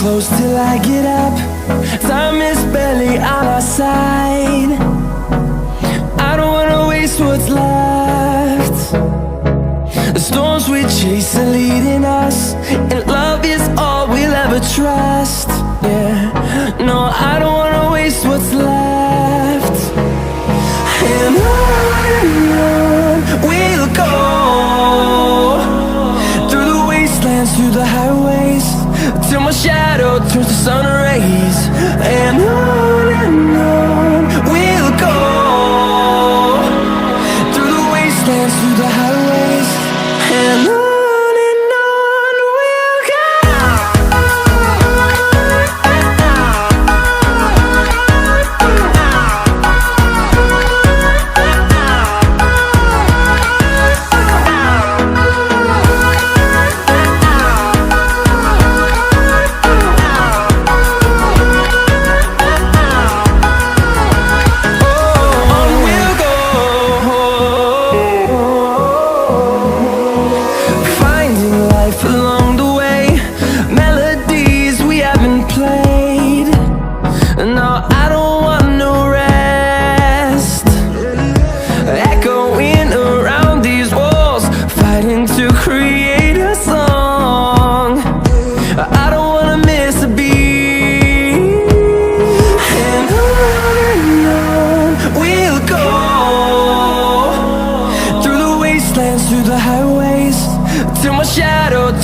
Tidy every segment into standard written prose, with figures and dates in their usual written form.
close till I get up. Time is barely on our side. I don't wanna waste what's left. The storms we chase are leading us, and love is all we'll ever trust. Yeah, no, I don't wanna waste what's left. And on we'll go, through the wastelands, through the highways, till my shadow turns to sun rays. And on we'll go, through the wastelands, through the highways, and on.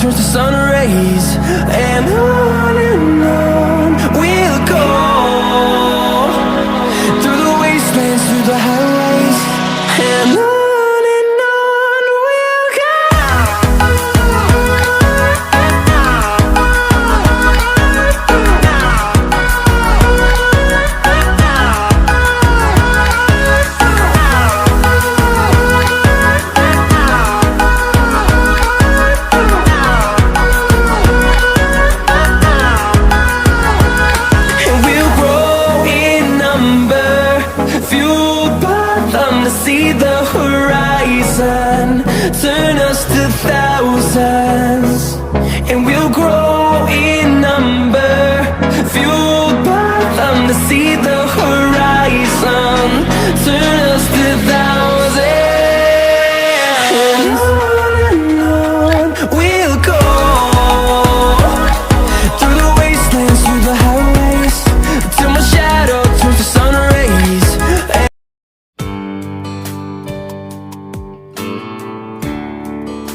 Turns to sun rays, and on we'll go, through the wastelands, through the highways, and on we'll go. See the horizon, turn us to thousands.